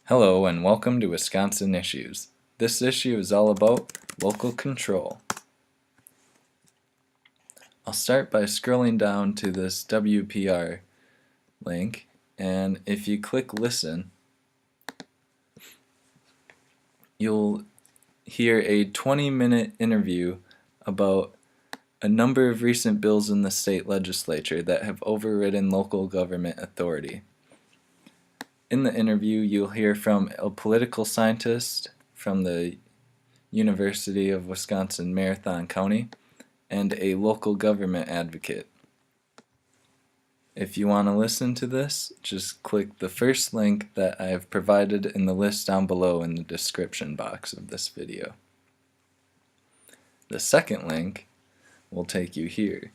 Hello and welcome to Wisconsin Issues. This issue is all about local control. I'll start by scrolling down to this WPR link, and if you click listen, you'll hear a 20-minute interview about a number of recent bills in the state legislature that have overridden local government authority. In the interview, you'll hear from a political scientist from the University of Wisconsin-Marathon County and a local government advocate. If you want to listen to this, just click the first link that I have provided in the list down below in the description box of this video. The second link will take you here.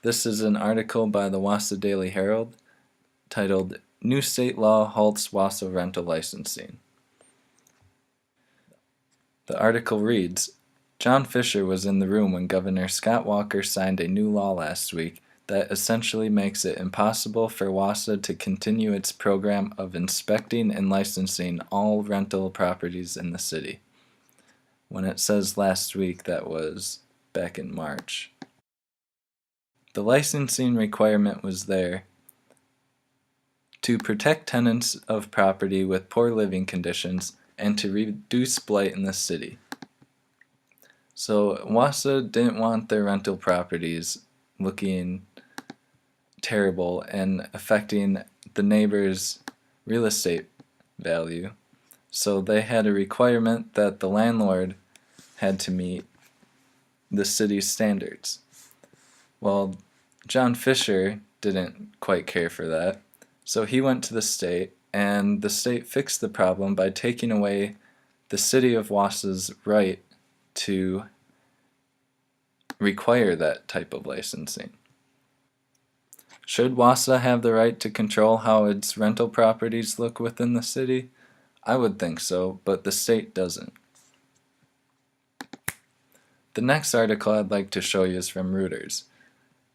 This is an article by the Wassa Daily Herald titled New State Law Halts Wassa Rental Licensing. The article reads, John Fisher was in the room when Governor Scott Walker signed a new law last week that essentially makes it impossible for Wassa to continue its program of inspecting and licensing all rental properties in the city. When it says last week, that was back in March. The licensing requirement was there to protect tenants of property with poor living conditions and to reduce blight in the city. So Wassa didn't want their rental properties looking terrible and affecting the neighbors' real estate value. So they had a requirement that the landlord had to meet the city's standards. Well, John Fisher didn't quite care for that, so he went to the state, and the state fixed the problem by taking away the city of Wassa's right to require that type of licensing. Should Wassa have the right to control how its rental properties look within the city? I would think so, but the state doesn't. The next article I'd like to show you is from Reuters.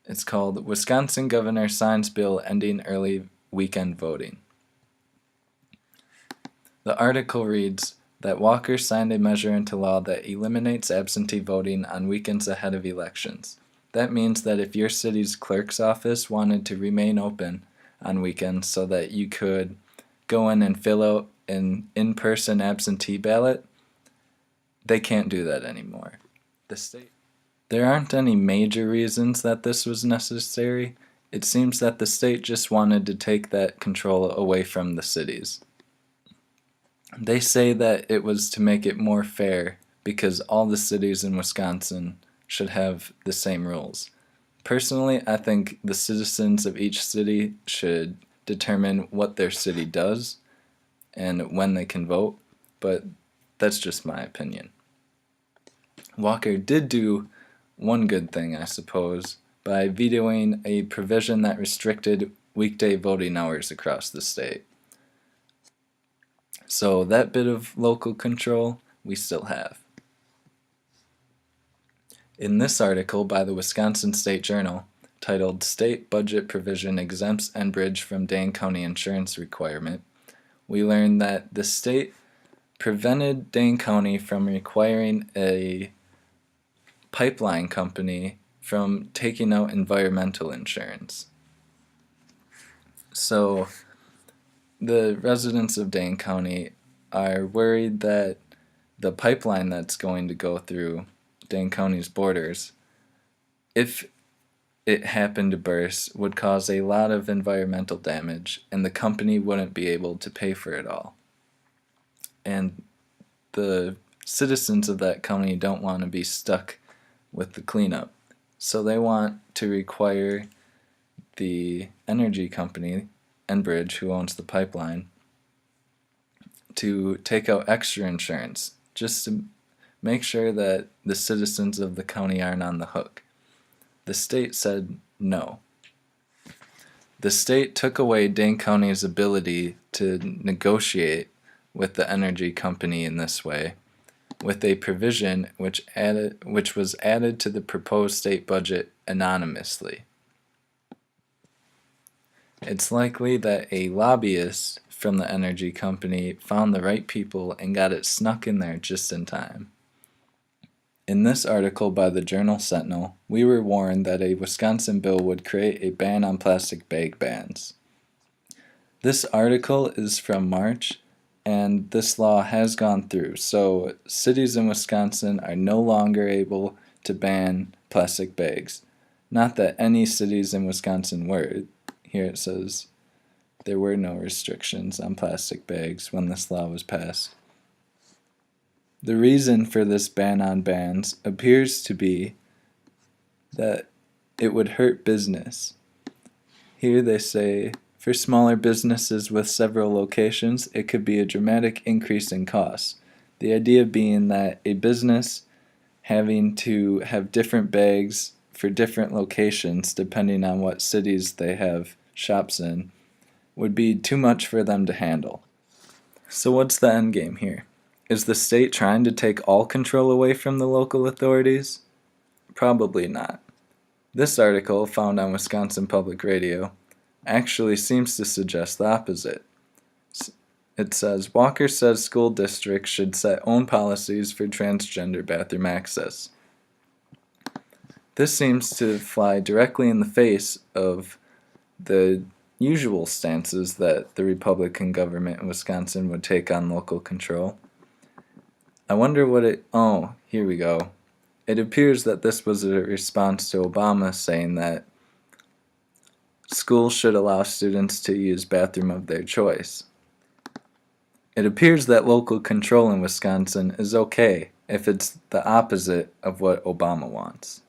It's called Wisconsin Governor Signs Bill Ending Early Weekend Voting. The article reads that Walker signed a measure into law that eliminates absentee voting on weekends ahead of elections. That means that if your city's clerk's office wanted to remain open on weekends so that you could go in and fill out an in-person absentee ballot, they can't do that anymore. There aren't any major reasons that this was necessary. It seems that the state just wanted to take that control away from the cities. They say that it was to make it more fair because all the cities in Wisconsin should have the same rules. Personally, I think the citizens of each city should determine what their city does and when they can vote, but that's just my opinion. Walker did do one good thing, I suppose, by vetoing a provision that restricted weekday voting hours across the state. So that bit of local control we still have. In this article by the Wisconsin State Journal, titled State Budget Provision Exempts Enbridge from Dane County Insurance Requirement, we learn that the state prevented Dane County from requiring a pipeline company from taking out environmental insurance. So the residents of Dane County are worried that the pipeline that's going to go through Dane County's borders, if it happened to burst, would cause a lot of environmental damage, and the company wouldn't be able to pay for it all. And the citizens of that county don't want to be stuck with the cleanup. So they want to require the energy company, Enbridge, who owns the pipeline, to take out extra insurance just to make sure that the citizens of the county aren't on the hook. The state said no. The state took away Dane County's ability to negotiate with the energy company in this way, with a provision which was added to the proposed state budget anonymously. It's likely that a lobbyist from the energy company found the right people and got it snuck in there just in time. In this article by the Journal Sentinel, we were warned that a Wisconsin bill would create a ban on plastic bag bans. This article is from March, and this law has gone through, so cities in Wisconsin are no longer able to ban plastic bags. Not that any cities in Wisconsin were. Here it says there were no restrictions on plastic bags when this law was passed. The reason for this ban on bans appears to be that it would hurt business. Here they say, for smaller businesses with several locations, it could be a dramatic increase in costs. The idea being that a business having to have different bags for different locations depending on what cities they have shops in would be too much for them to handle. So what's the end game here? Is the state trying to take all control away from the local authorities? Probably not. This article, found on Wisconsin Public Radio, actually seems to suggest the opposite. It says, Walker says school districts should set own policies for transgender bathroom access. This seems to fly directly in the face of the usual stances that the Republican government in Wisconsin would take on local control. I wonder what here we go. It appears that this was a response to Obama saying that schools should allow students to use bathroom of their choice. It appears that local control in Wisconsin is okay if it's the opposite of what Obama wants.